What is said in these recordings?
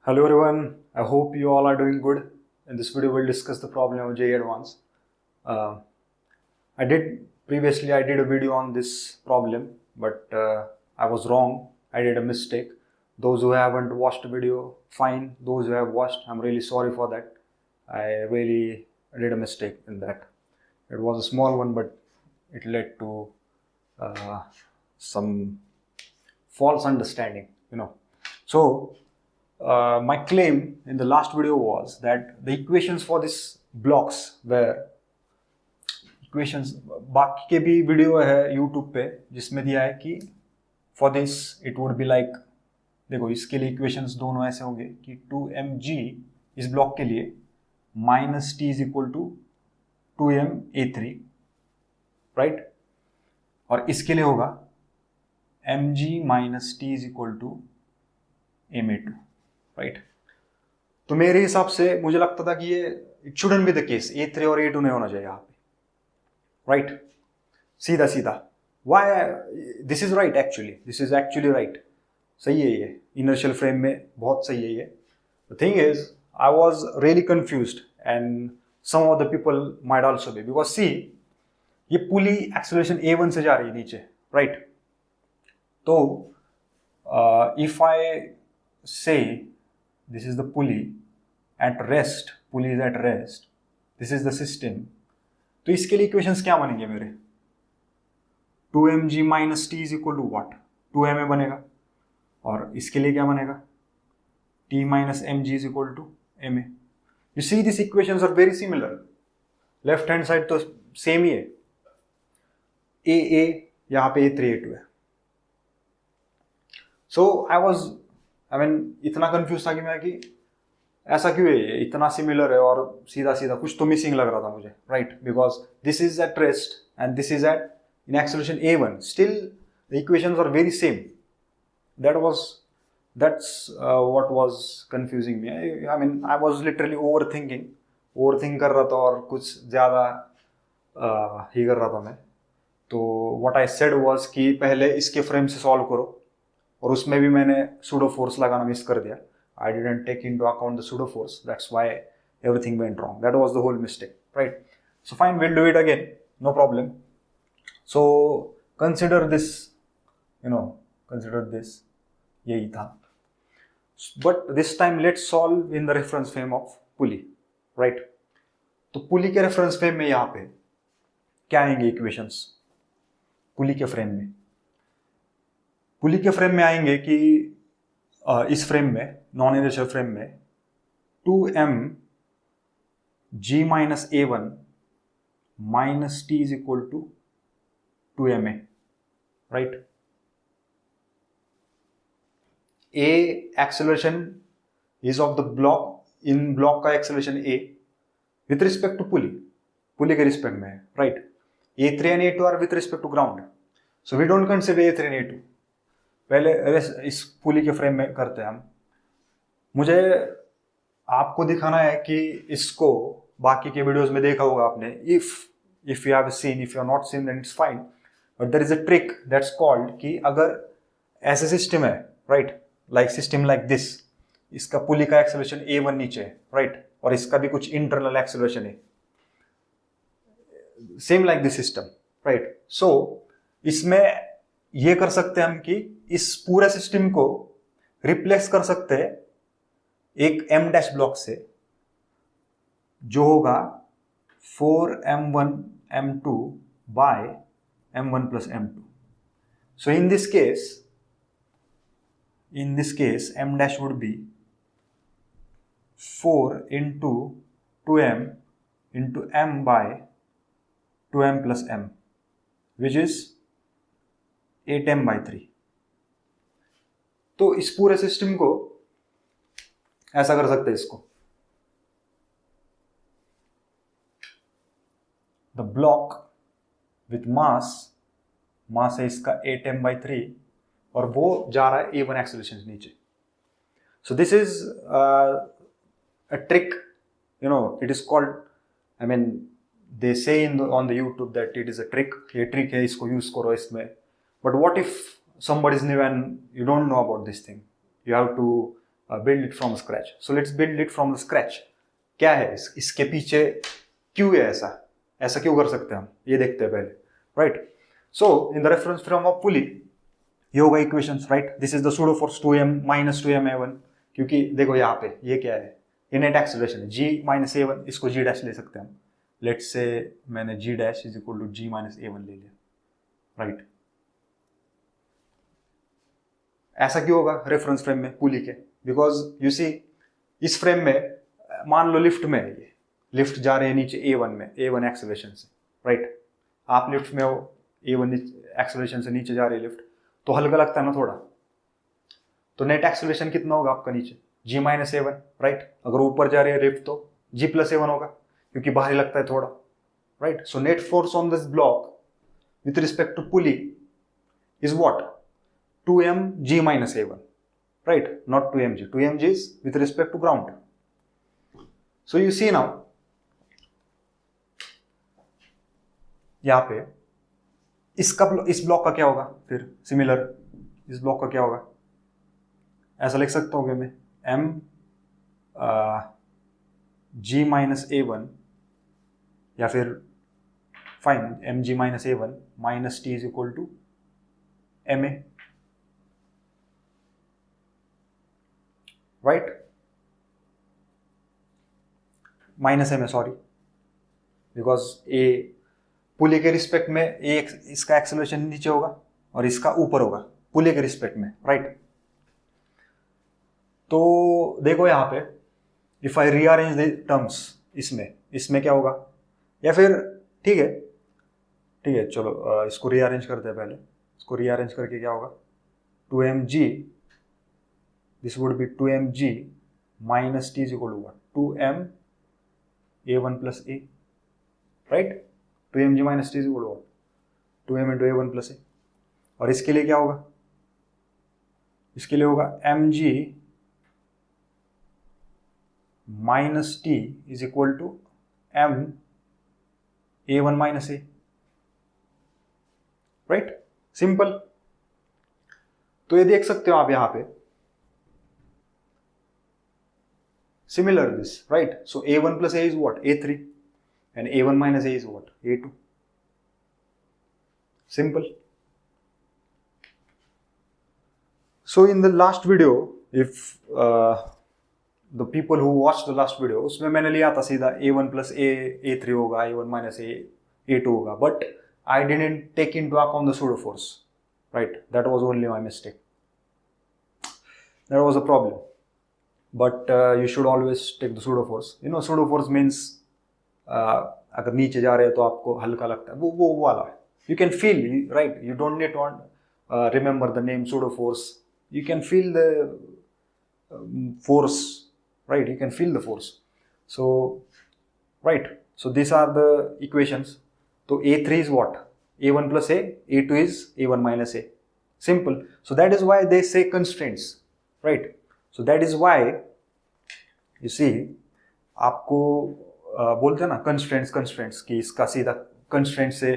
Hello everyone, I hope you all are doing good. In this video we'll discuss the problem of JEE Advanced. Uh, I did a video on this problem, but I was wrong. I did a mistake. Those who haven't watched the video, fine. Those who have watched, I'm really sorry for that. I really did a mistake in that. It was a small one, but it led to uh, some false understanding. So my claim in the last video was that the equations for this blocks were equations बाकी के भी video है YouTube पे जिसमें दिया है कि for this it would be like देखो इसके लिए इक्वेशंस दोनों ऐसे होंगे कि 2mg इस ब्लॉक के लिए minus t is equal to 2m(a3) right, और इसके लिए होगा mg minus t is equal to ma2 right. तो मेरे हिसाब से मुझे लगता था कि ये it shouldn't be the case, a3 और a2 नहीं होना चाहिए यहाँ पे, राइट. सीधा सीधा why this is right, actually this is actually right. सही है, ये इनर्शियल फ्रेम में बहुत सही है ये. The thing is I was really confused and some of the people might also be, because see ये पुली एक्सेलरेशन a1 से जा रही है नीचे, राइट. तो इफ आई से this is the pulley at rest, pulley is at rest, this is the system. तो इसके लिए इक्वेशंस क्या बनेंगे मेरे? 2mg minus t is equal to what? 2ma बनेगा. और इसके लिए क्या बनेगा? t minus mg is equal to ma. You see these equations are very similar. Left hand side तो सेम ही है. a यहाँ पे a3 a2 है. So I mean, इतना कंफ्यूज था कि मैं कि ऐसा क्यों है, ये इतना सिमिलर है और सीधा सीधा कुछ तो मिसिंग लग रहा था मुझे, right. Because this is at rest and this is at in acceleration a1, still the equations are very same. That's what was confusing me. I mean I was literally overthink कर रहा था और कुछ ज़्यादा ही कर रहा था मैं. तो व्हाट आई सेड वाज कि पहले इसके फ्रेम से सॉल्व करो, और उसमें भी मैंने सूडो फोर्स लगाना मिस कर दिया. I didn't take into account the pseudo force, that's why everything went wrong. That was the whole mistake, right. So fine, will do it again, no problem. So consider this, consider this, यही था. But this time let's solve in the reference frame of pulley, right. तो pulley के reference frame में यहाँ पे क्या आएंगे equations? पुली के फ्रेम में आएंगे कि इस फ्रेम में, नॉन इनर्शियल फ्रेम में 2m g minus a1 minus t is equal to 2ma, right. a acceleration is of the block, इन ब्लॉक का acceleration a with respect to pulley के रिस्पेक्ट में है, right. a3 and a2 are with respect to ground, so we don't consider a3 and a2. पहले इस पुली के frame में करते हैं हम. मुझे आपको दिखाना है कि इसको बाकी के वीडियोस में देखा होगा आपने. If you have seen, if you are not seen then it's fine, but there is a trick that's called कि अगर ऐसे सिस्टम है, right, like system like this, इसका पुली का एक्सेलरेशन a1 नीचे है, राइट, और इसका भी कुछ इंटरनल एक्सेलरेशन है, same like this system, right. So इसमें ये कर सकते हैं हम कि इस पूरे सिस्टम को रिप्लेस कर सकते हैं एक m डैश ब्लॉक से, जो होगा 4m1 m2 by m1 plus m2. So in this case m dash would be 4 into 2m into m by 2m plus m, which is 8m/3. तो इस पूरे सिस्टम को ऐसा कर सकते हैं, इसको द ब्लॉक विथ मास है इसका 8m/3 और वो जा रहा है a1 एक्सेलरेशन नीचे. So this is a trick, it is called, I mean they say on the YouTube that it is a trick. ये ट्रिक है, इसको यूज करो इसमें. But what if somebody is new and you don't know about this thing? You have to build it from scratch. So let's build it from the scratch. क्या है इसके पीछे क्यों है ऐसा क्यों कर सकते हैं हम, ये देखते हैं पहले, right. So in the reference frame of पुली ये होगा equations, right. This is the pseudo force 2m minus 2m a1, क्योंकि देखो यहाँ पे ये क्या है, ये नेट एक्सेलरेशन है g माइनस a1, इसको g डैश ले सकते हैं हम. लेट्स से मैंने g dash is equal to g minus a1 ले लिया, राइट. ऐसा क्यों होगा रेफरेंस फ्रेम में पुली के, बिकॉज यू सी इस फ्रेम में मान लो लिफ्ट में है, ये लिफ्ट जा रहे हैं नीचे a1 में, a1 एक्सेलरेशन से, राइट. आप लिफ्ट में हो, a1 एक्सेलरेशन से नीचे जा रही है लिफ्ट, तो हल्का लगता है ना थोड़ा, तो नेट एक्सेलरेशन कितना होगा आपका नीचे, g माइनस a1, राइट. अगर ऊपर जा रही है लिफ्ट तो g प्लस a1 होगा, क्योंकि बाहर लगता है थोड़ा, right. So net force on this block with respect to pulley is what, 2m g minus a1, right, not 2mg. 2mg is with respect to ground. So you see now, यहाँ पे इस block का क्या होगा फिर, similar इस block का क्या होगा, ऐसा लिख सकता हूँ मैं m g minus a1, या फिर फाइन mg minus a1 minus t is equal to ma, right. Minus m है, सॉरी, बिकॉज ए पुली के रिस्पेक्ट में इसका एक्सेलरेशन नीचे होगा और इसका ऊपर होगा पुली के रिस्पेक्ट में, राइट. तो देखो यहाँ पे if I rearrange the terms, इसमें क्या होगा, या फिर ठीक है चलो इसको रीअरेंज करते हैं पहले. इसको रीअरेंज करके क्या होगा, 2mg, this would be 2mg minus t is equal to what, 2m a1 plus a, right. 2mg minus t is equal to what, 2m into a1 plus a. और इसके लिए क्या होगा, इसके लिए होगा mg minus t is equal to m a1 minus a, right. Simple. तो ये देख सकते हो आप यहाँ पे, similar this, right. So a1 plus a is what, a3, and a1 minus a is what, a2. Simple. So in the last video, if the people who watched the last video, उसमें मैंने लिया था सीधा a1 plus a3 होगा, a1 minus a2 होगा, but I didn't take into account the pseudo force, right. That was only my mistake. That was a problem. But you should always take the pseudo force. You know, pseudo force means अगर नीचे जा रहे हो तो आपको हल्का लगता है, वो वाला. You can feel, right? You don't need to remember the name pseudo force. You can feel the force, right? You can feel the force. So, right. So these are the equations. So A3 is what? A1 plus A. A2 is A1 minus A. Simple. So that is why they say constraints, right? So that is why you see आपको बोलते हैं ना constraints कि इसका सीधा constraint से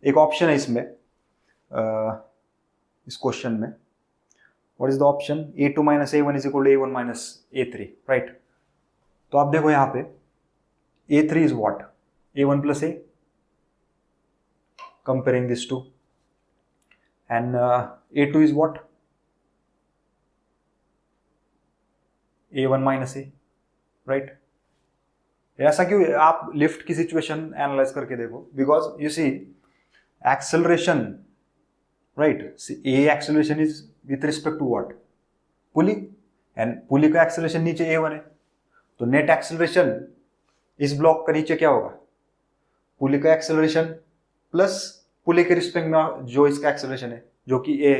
एक option है इसमें, इस क्वेश्चन में. What is the option? A2 minus A1 is equal to A1 minus A3, right? तो आप देखो यहाँ पे A3 is what? A1 plus A. Comparing these two, and A2 is what? A1 minus A, right? ऐसा क्यों, आप lift की situation analyse करके देखो, because you see acceleration, right. A acceleration is with respect to what, pulley, and pulley का acceleration नीचे A1 है, तो नेट एक्सेलरेशन इस ब्लॉक का नीचे क्या होगा, पुली का एक्सेलरेशन प्लस पुली के रिस्पेक्ट में जो इसका एक्सेलरेशन है जो कि A,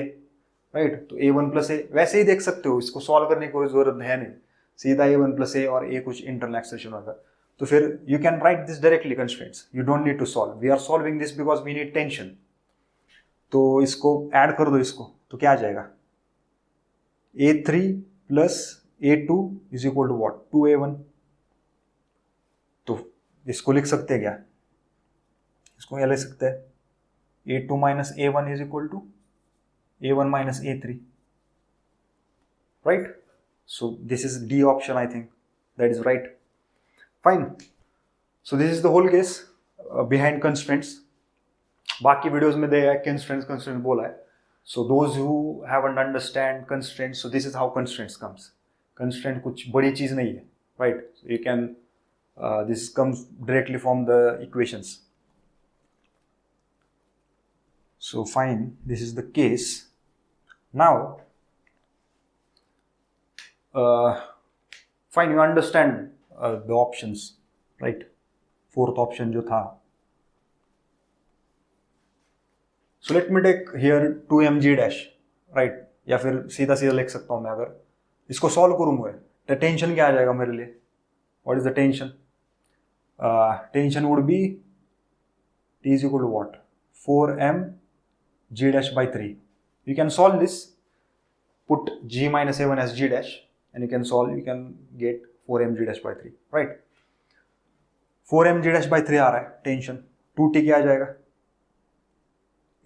राइट. तो A1 प्लस A वैसे ही देख सकते हो, इसको सॉल्व करने की कोई जरूरत है नहीं, सीधा A1 प्लस A और A कुछ इंटरनल एक्सेलरेशन होगा. तो फिर you can write this directly constraints, you don't need to solve. We are solving this because we need tension. तो इसको ऐड कर दो इसको, तो क्या आ जाएगा, A3 plus A2 is equal to what, 2A1. तो इसको लिख सकते हैं क्या, इसको क्या लिख सकते हैं, A2 minus A1 is equal to A1 minus A3, right. So this is D option, I think. That is right. Fine. So this is the whole case behind constraints. बाकी videos में देखा है constraints बोला है. So those who haven't understand constraints, so this is how constraints comes. Constraint कुछ बड़ी चीज़ नहीं है, right? So you can this comes directly from the equations. So fine, this is the case. Now, fine, you understand the options, right? Fourth option जो था. So let me take here 2mg dash, right? या फिर सीधा सीधा लिख सकता हूँ मैं, अगर इसको सॉल्व करूँगा तो टेंशन क्या आ जाएगा मेरे लिए? What is the tension? Tension would be T is equal to what? 4m g dash by 3. You can solve this. Put g minus a1 as g dash, and you can solve. You can get 4m g dash by 3, right? 4m g dash by 3 आ रहा है tension. 2t क्या आ जाएगा?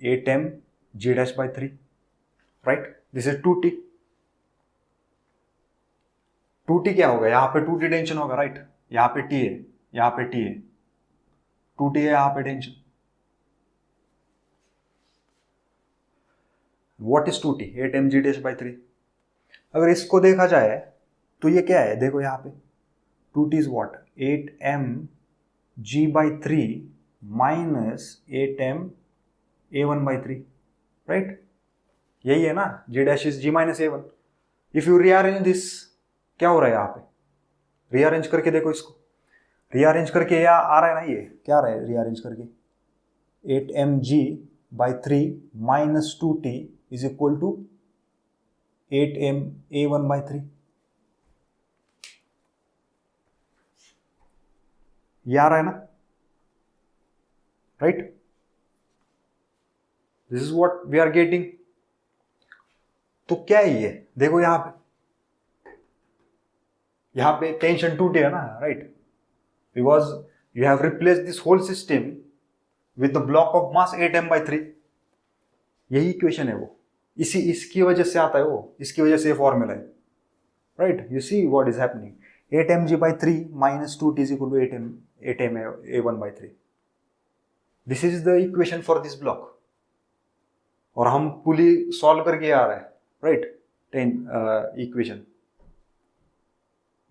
8m g dash by 3, right? This is 2t. 2t क्या होगा? यहाँ पे 2t tension होगा, right? यहाँ पे t है, यहाँ पे t है. 2t है यहाँ पे tension. What is 2t? 8m g dash by 3. अगर इसको देखा जाए तो ये क्या है? देखो यहाँ पे 2t is what? 8m g by 3 minus 8m a1 by 3, right? यही है ना? g dash is g minus a1. If you rearrange this, क्या हो रहा है यहाँ पे? rearrange करके देखो इसको. rearrange करके या आ रहा है ना, ये क्या आ रहा है rearrange करके? 8mg by 3 minus 2t is equal to 8m a1 by 3. ये आ रहा है ना, right? This is what we are getting. तो क्या है ये? देखो यहाँ पे टेंशन 2t है ना, right? Because you have replaced this whole system with the block of mass 8m by 3. यही इक्वेशन है वो. इसकी वजह से आता है वो, इसकी वजह से फॉर्मूला है, right? You see what is happening. 8mg by 3 minus 2t is equal to 8m a1 by 3. This is the equation for this block. और हम पुली सॉल्व करके आ रहा है, right? Equation.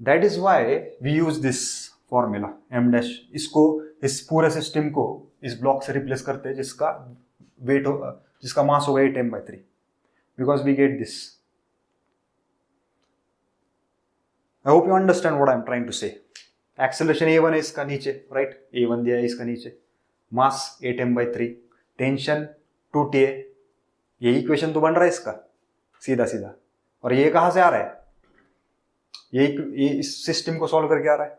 That is why we use this formula m dash. इसको, इस पूरे system को इस ब्लॉक से रिप्लेस करते हैं जिसका वेट हो, जिसका मास होगा 8m by 3, because we get this. I hope you understand what I am trying to say. Acceleration a1 है इसका नीचे, right? a1 दिया है इसका नीचे, मास 8m by 3, टेंशन 2t है. यही इक्वेशन तो बन रहा है इसका सीधा सीधा. और ये कहाँ से आ रहा है? ये इस सिस्टम को सॉल्व करके आ रहा है.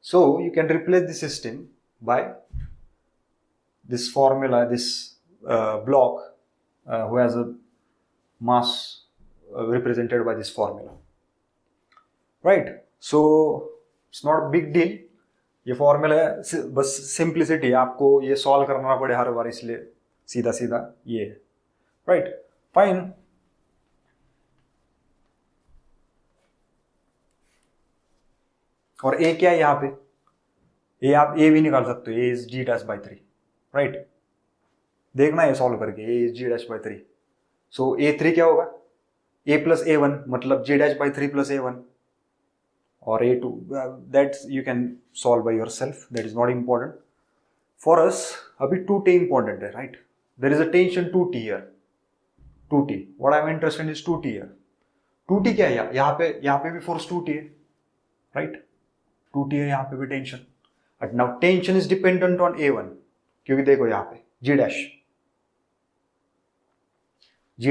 So you can replace the system by this formula, this block who has a mass represented by this formula, right? So it's not a big deal. ये फॉर्मूला है, बस सिंप्लिसिटी, आपको ये सॉल्व करना पड़े हर बार, इसलिए सीधा सीधा ये है, राइट? फाइन. और ए क्या है यहाँ पे? ए आप ए भी निकाल सकते हो. A is g dash by 3, right? देखना है सॉल्व करके. A is g dash by 3. So a3 क्या होगा? a plus a1 मतलब g dash by 3 plus a1 or a2. That you can solve by yourself. That is not important for us. अभी 2t important है, right? There is a tension 2t here. 2t. What I am interested in is 2t here. 2t क्या है? यहाँ पे भी force 2t है, right? 2t है, यहाँ पे भी tension. But now tension is dependent on a1, क्योंकि देखो यहाँ पे g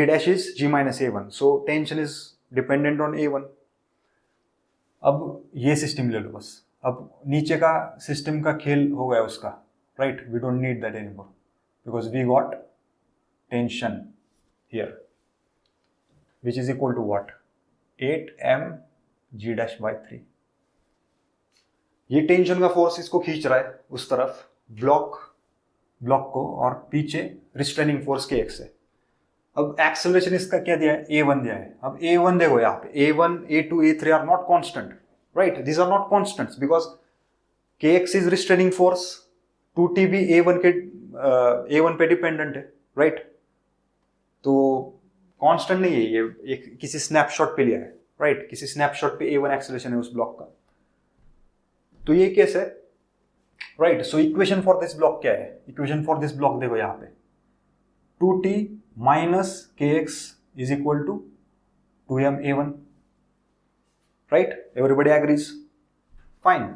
dash is g minus a1, so tension is dependent on a1. अब ये सिस्टम ले लो बस. अब नीचे का सिस्टम का खेल हो गया उसका, right? We don't need that anymore because we got tension here which is equal to what? 8m g dash by 3. ये टेंशन का फोर्स इसको खींच रहा है उस तरफ, ब्लॉक को, और पीछे रिस्ट्रेनिंग फोर्स के x है. अब एक्सेलरेशन इसका क्या दिया है, a1 दिया है। अब a1 देखो यहाँ पे, a1 a2 a3 are not constant, right, these are not constants because kx is restraining force, 2t भी a1 पे डिपेंडेंट है, राइट। तो कांस्टेंट नहीं है ये किसी स्नैपशॉट पे लिया है, राइट, किसी स्नैपशॉट पे a1 एक्सेलरेशन है उस ब्लॉक का। तो ये केस है, right. So equation for this block क्या है, इक्वेशन फॉर दिस ब्लॉक देखो यहाँ पे, 2t minus kx is equal to 2m a1, right? Everybody agrees? Fine.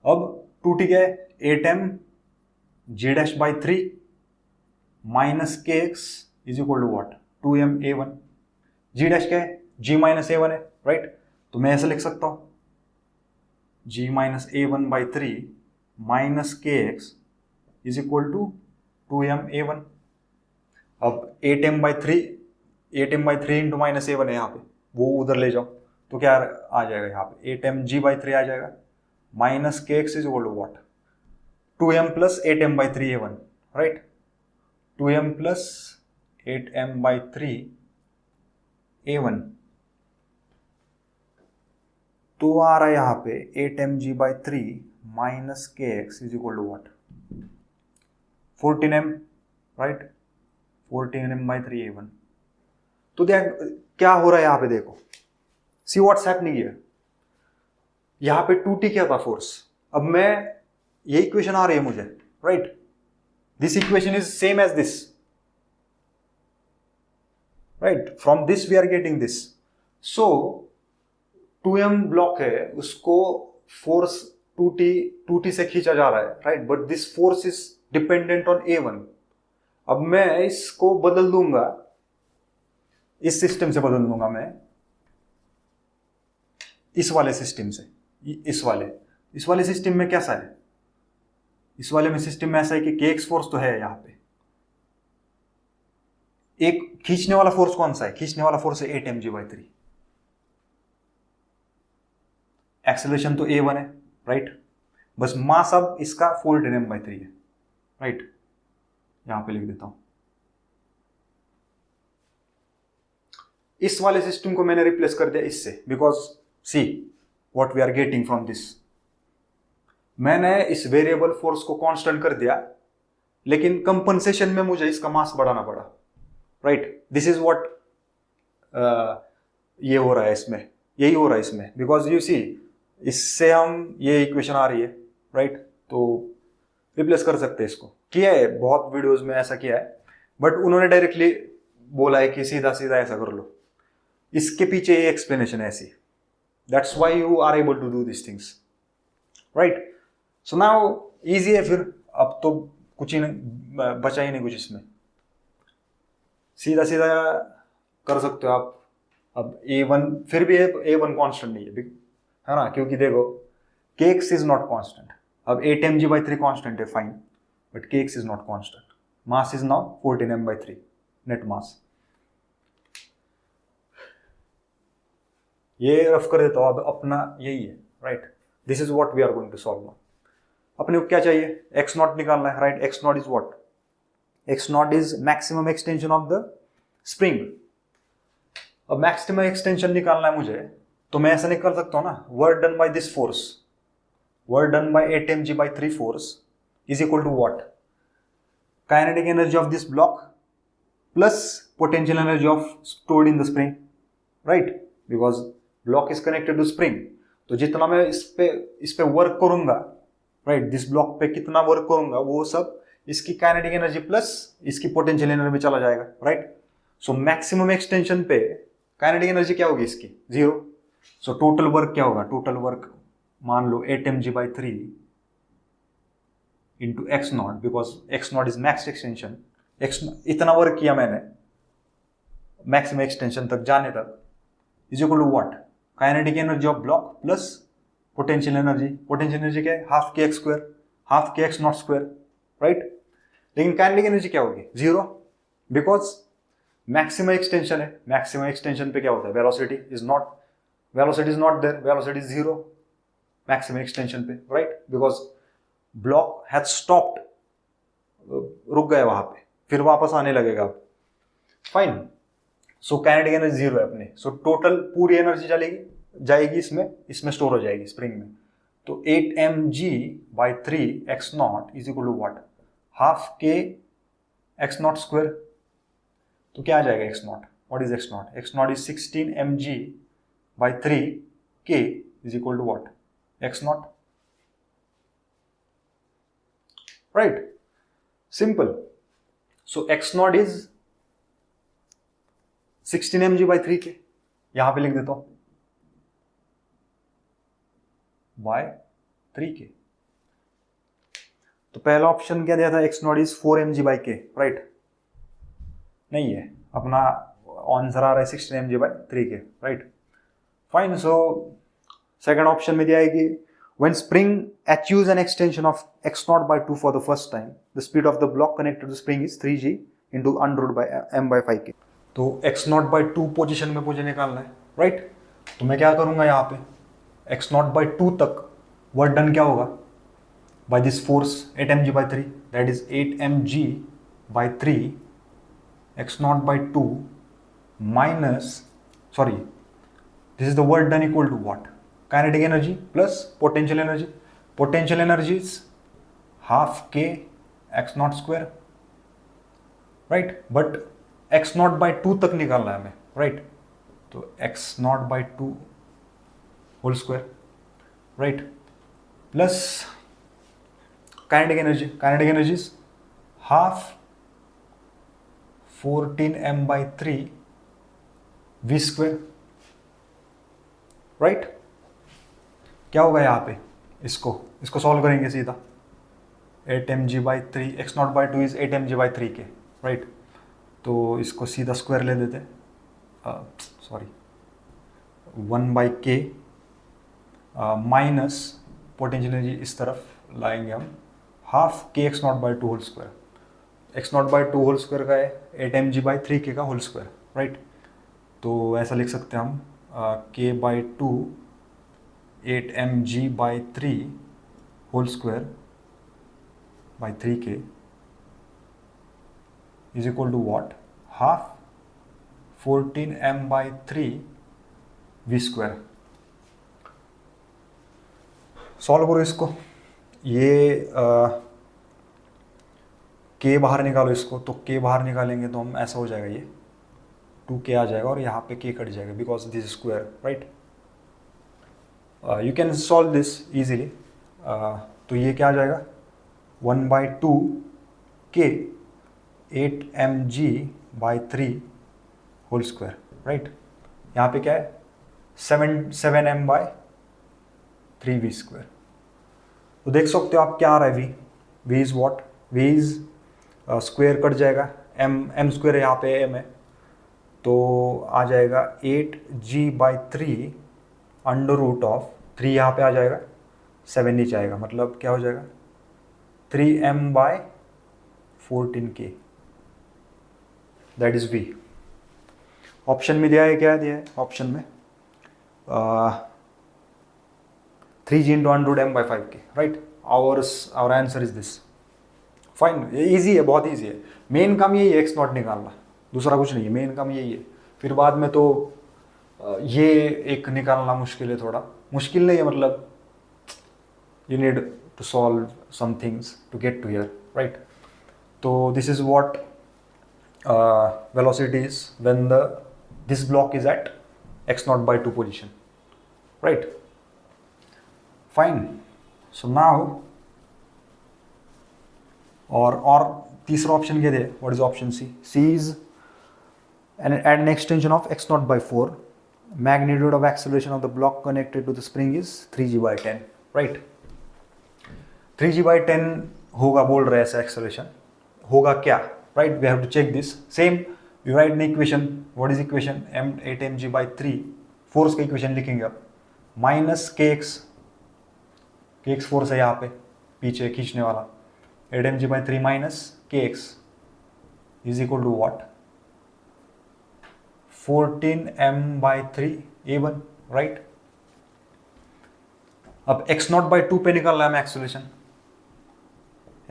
अब 2t क्या है, 8m g dash by 3 minus kx is equal to what? 2m a1. g dash क्या है, g minus a1 है, right? तो मैं ऐसा लिख सकता हूं, g minus a1 by 3 minus kx is equal to 2m a1. अब 8m by 3 into minus a1 है यहाँ पे, वो उधर ले जाओ तो क्या आ जाएगा यहाँ पे, 8m g by 3 आ जाएगा, minus k x is equal to what, 2m plus 8m by 3 a1, right, 2m plus 8m by 3 a1, तो आ रहा है यहाँ पे 8m g by 3 minus k x is equal to what, 14m, right, 14m by 3 a1। तो देख क्या हो रहा है यहाँ पे, देखो, सी व्हाट्स हैपनिंग हियर, यहाँ पे 2t क्या था फोर्स, अब मैं ये इक्वेशन आ रही है मुझे, right, this equation is same as this, right, from this we are getting this. So 2m block है, उसको फोर्स 2t से खींचा जा रहा है, right, but this force is dependent on a1। अब मैं इसको बदल दूंगा, इस सिस्टम से बदल दूंगा मैं इस वाले सिस्टम से, इस वाले सिस्टम में कैसा है, इस वाले में सिस्टम में ऐसा है कि kx फोर्स तो है यहाँ पे, एक खींचने वाला फोर्स कौन सा है, खींचने वाला फोर्स है 8m g by 3, एक्सेलरेशन तो a1 है, राइट, बस मास अब इसका 14m by 3 है, राइट, यहां पे लिख देता हूं। इस वाले सिस्टम को मैंने रिप्लेस कर दिया इससे, because see what we are getting from this, मैंने इस वेरिएबल फोर्स को कांस्टेंट कर दिया, लेकिन कंपनसेशन में मुझे इसका मास बढ़ाना पड़ा, राइट, दिस इज व्हाट ये हो रहा है इसमें, यही हो रहा है इसमें, बिकॉज यू सी इससे हम ये इक्वेशन आ रही है, राइट, तो रिप्लेस कर सकते हैं इसको, किया है बहुत वीडियोस में ऐसा किया है, बट उन्होंने डायरेक्टली बोला है कि सीधा सीधा ऐसा कर लो, इसके पीछे ये एक्सप्लेनेशन है ऐसी, that's why you are able to do this things, right. So now easy है फिर, अब तो कुछ ही नहीं बचा ही नहीं कुछ इसमें, सीधा सीधा कर सकते हो आप। अब a1 फिर भी a1 कांस्टेंट नहीं है ना, क्योंकि देखो kx इज नॉट कांस्टेंट, अब 8m g by 3 कांस्टेंट है, fine, but kx is not constant, mass is now 14m by 3 net mass. ये रफ कर देता हूं, अब अपना यही है, right, this is what we are going to solve now. अपने को क्या चाहिए, x नॉट निकालना है, right, x not is what, x not is maximum extension of the spring. अब मैक्सिमम एक्सटेंशन निकालना है मुझे, तो मैं ऐसा निकाल सकता हूं ना, work done by this force, work done by 8m g by 3 force is equal to what, kinetic energy of this block plus potential energy of stored in the spring, right, because block is connected to spring, तो जितना मैं इस पे work करूंगा, right, this block पे कितना work करूंगा, वो सब इसकी काइनेटिक एनर्जी प्लस इसकी पोटेंशियल एनर्जी में चला जाएगा, राइट। सो मैक्सिमम एक्सटेंशन पे काइनेटिक एनर्जी क्या होगी इसकी, 0। सो टोटल वर्क क्या होगा, टोटल वर्क मान लो 8m g by 3 into x not, because x not is max extension, इतना वर्क किया मैंने मैक्सिमम एक्सटेंशन तक जाने तक, is equal to what, kinetic energy of block plus potential energy क्या है, half k x square, half k x not square, right, लेकिन kinetic energy क्या होगी, 0, बिकॉज मैक्सिमम एक्सटेंशन है, मैक्सिमम एक्सटेंशन पे क्या होता है, velocity is not there, velocity is 0 maximum extension पे, right, because block has stopped, रुक गए वहां पे, फिर वापस आने लगेगा। अब फाइन. सो काइनेटिक एनर्जी 0 है अपने. सो टोटल पूरी एनर्जी जाएगी इसमें स्टोर हो जाएगी स्प्रिंग में. तो 8mg/3 x not is equal to what? Half k x not square. तो क्या आ जाएगा x not? What is x not? x not is 16mg/3 k is equal to what? x not. Right, simple. So x not is 16mg/3 k. यहां पे लिख देता हूं by 3k. तो पहला ऑप्शन क्या दिया था? x not is 4mg/k. Right, नहीं है अपना आंसर आ रहा है 16mg/3k. Right, fine. So second option में दिया है कि when spring achieves an extension of x naught by 2 for the first time, the speed of the block connected to the spring is 3g into under root by m/5k. तो x naught by 2 position में मुझे निकालना है. Right, तो मैं क्या करूंगा यहाँ पे x naught by 2 तक वर्क डन क्या होगा? by this force 8mg/3, that is 8mg/3 x naught by 2 minus, sorry, this is the work done equal to what? Kinetic energy plus potential energy. Potential energy is half k x naught square. Right, but x naught by 2 तक निकालना है हमें. Right, तो x naught by 2 whole square. Right, plus kinetic energy. Kinetic energy is half 14m/3 v square. Right, क्या होगा यहाँ पे? इसको सॉल्व करेंगे सीधा. 8mg/3 x naught by 2 is 8mg/3 के. राइट, तो इसको सीधा स्क्वायर ले देते हैं. Sorry, 1/k minus potential energy इस तरफ लाएंगे हम, half k x not by 2 whole square. X not by 2 whole square का है 8mg/3k का होल स्क्वायर. राइट, तो ऐसा लिख सकते हैं हम k/2 8mg/3 whole square by 3k is equal to what? Half 14m/3 v square. Solve करो इसको. ये k बाहर निकालो इसको, तो k बाहर निकालेंगे तो हम ऐसा हो जाएगा, ये 2k आ जाएगा और यहाँ पे k कट जाएगा because this square. Right, you can solve this easily. तो ये क्या आ जाएगा? 1/2 k 8mg/3 whole square. Right, यहाँ पे क्या है? 7m/3 v square. तो देख सकते हो आप क्या आ रहा है? v is what? v is square cut जाएगा, m स्क्वायर यहाँ पे m है, तो आ जाएगा 8g/3 अंडर रूट ऑफ 3 यहाँ पे आ जाएगा, 7 नीचे आएगा, मतलब क्या हो जाएगा? 3m/14k. That is v. Option में दिया है, क्या दिया है ऑप्शन में? 3g into under root m/5k. Right, our answer is this. Fine, easy है, बहुत इजी है. मेन काम यही है एक्स नॉट निकालना, दूसरा कुछ नहीं है. मेन काम यही है. फिर बाद में तो ये एक निकालना मुश्किल है, थोड़ा मुश्किल नहीं है, मतलब you need to solve some things to get to here. Right, तो this is what velocity is when this block is at x naught by 2 position. Right, fine. So now और तीसरा ऑप्शन क्या है? What is option C? C is an extension of x naught by 4. Magnitude of acceleration of the block connected to the spring is 3g/10. Right, 3g/10 होगा, बोल रहे हैं ऐसा acceleration होगा क्या? Right, we have to check this. Same you right in equation. What is equation? 8mg/3 force का equation लिखेंगे अब, माइनस kx फोर्स है यहाँ पे पीछे खींचने वाला, 8mg/3 minus kx is equal to what? 14m/3 a1. Right, अब x नॉट बाई 2 पे निकालना है हमें एक्सेलरेशन.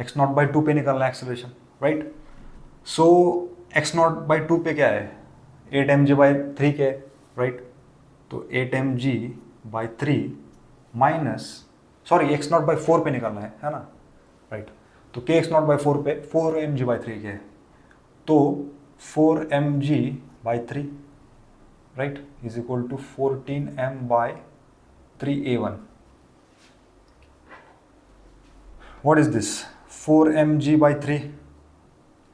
x नॉट बाई 2 पे निकालना है acceleration. Right, so x not by two पे क्या है, 8 mg/3 के, राइट? तो 8 mg/3 minus, sorry x not by 4 पे निकालना है ना, राइट? तो के एक्स नॉट बाई 4 पे 4 mg/3 के है, तो 4 mg/3, right, is equal to 14m/3a1. What is this? 4 mg/3,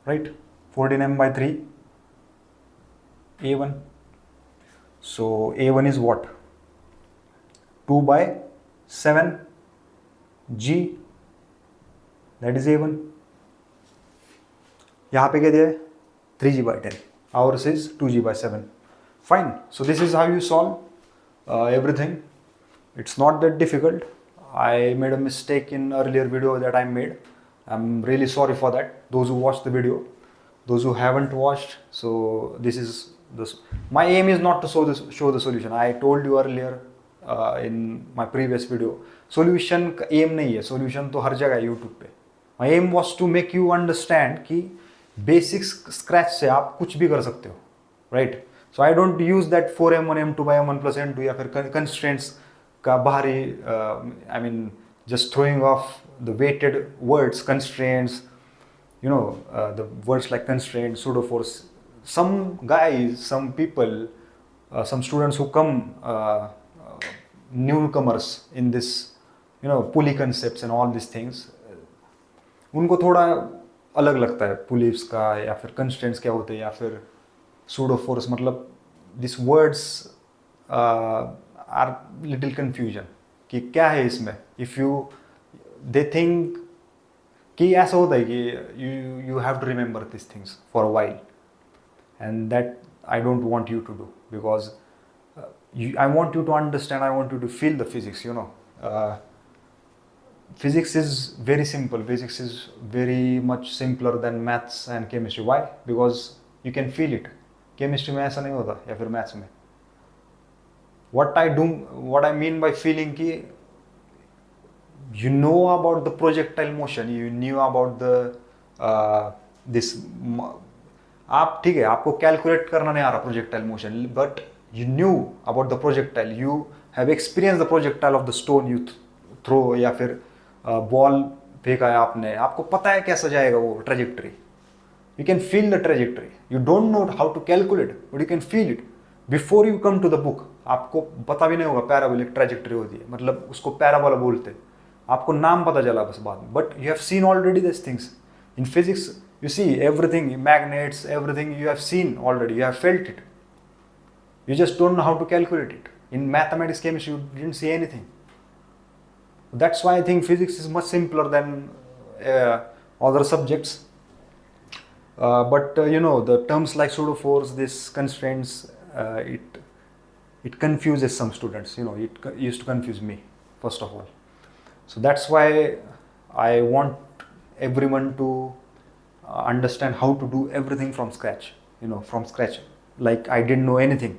right? 14m/3 a1. So a1 is what? 2/7 g, that is a1. यहाँ पे क्या दिया है? 3g/10. Ours is 2g/7. Fine. So this is how you solve everything. It's not that difficult. I made a mistake in earlier video that I made. I'm really sorry for that. Those who watched the video, those who haven't watched, so this is this. My aim is not to show the solution. I told you earlier in my previous video. Solution का aim नहीं है. Solution तो हर जगह है YouTube पे. My aim was to make you understand कि basics scratch से आप कुछ भी कर सकते हो, right? So I don't use that 4m1 m2/m1 plus n2 या फिर constraints का बाहरी, I mean just throwing off the weighted words, constraints, you know, the words like constraint, pseudo force. Some guys, some people, some students who come newcomers in this, you know, pulley concepts and all these things, उनको थोड़ा अलग लगता है police का या फिर constraints क्या होते हैं या फिर pseudo force. मतलब these words are little confusion कि क्या है इसमें. If you they think कि ऐसा होता है कि you have to remember these things for a while, and that I don't want you to do, because I want you to understand, I want you to feel the physics, you know. Physics is very simple. Physics is very much simpler than maths and chemistry. Why? Because you can feel it. Chemistry में ऐसा नहीं होता या फिर maths में. What I mean by feeling कि you know about the projectile motion, you knew about the this. आप ठीक है, आपको कैलकुलेट करना नहीं आ रहा projectile motion, but you knew about the projectile. You have experienced the projectile of the stone you throw या फिर बॉल फेंका है आपने, आपको पता है कैसा जाएगा वो trajectory. You can feel the trajectory. You don't know how to calculate, but you can feel it before you come to the book. आपको पता भी नहीं होगा पैराबोलिक ट्रेजेक्टरी होती है, मतलब उसको पैराबोला बोलते हैं. आपको नाम पता चला बस बाद में, but you have seen already these things. In physics, you see everything, magnets, everything you have seen already, you have felt it. You just don't know how to calculate it. In mathematics, chemistry, you didn't see anything. That's why I think physics is much simpler than other subjects. But you know, the terms like pseudo force, these constraints, it confuses some students. You know, it used to confuse me first of all. So that's why I want everyone to understand how to do everything from scratch. You know, from scratch. Like I didn't know anything.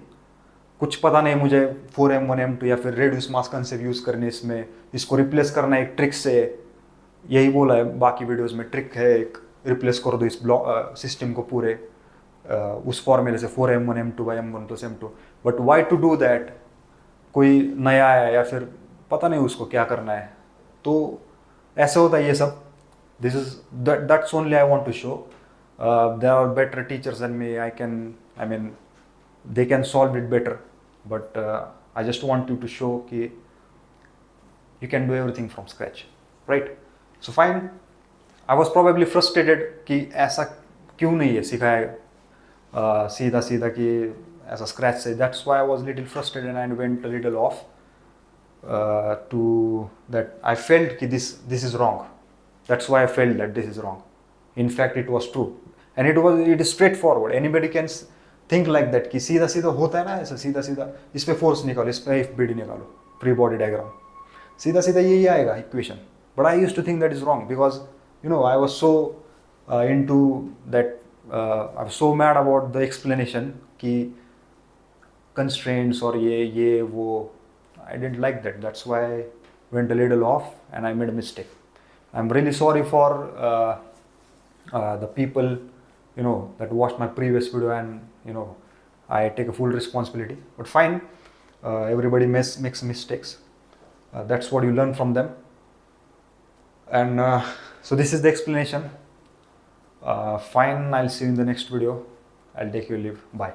कुछ पता नहीं मुझे 4m1 m2 या फिर reduce mass concept use करने, इसमें इसको replace करना एक ट्रिक से. यही बोला है बाकी वीडियोस में, ट्रिक है एक, रिप्लेस कर दो इस ब्लॉक सिस्टम को पूरे उस फॉर्मूले से 4m1 m2/m1 plus m2. But why to do that? कोई नया है या फिर पता नहीं उसको क्या करना है, तो ऐसे होता है ये सब. This is that's only I want to show. There are better teachers than me. I mean they can solve it better, but I just want you to show कि you can do everything from scratch, right? So fine. I was probably frustrated कि ऐसा क्यों नहीं है सिखाया सीधा सीधा कि ऐसा scratch से. That's why I was little frustrated and I went a little off to that. I felt कि this is wrong. That's why I felt that this is wrong. In fact, it was true, and it is straightforward. Anybody can think like that कि सीधा सीधा होता है ना ऐसा, सीधा सीधा इस पे फोर्स निकालो, इस पे एफ बी डी निकालो, फ्री बॉडी डायग्राम, सीधा सीधा यही आएगा equation. But I used to think that is wrong, because you know I was so into that, I was so mad about the explanation कि constraints और ये वो. I didn't like that. That's why I went a little off and I made a mistake. I am really sorry for the people that watched my previous video, and I take a full responsibility. But fine, everybody makes mistakes. That's what you learn from them. And so this is the explanation. Fine, I'll see you in the next video. I'll take your leave. Bye.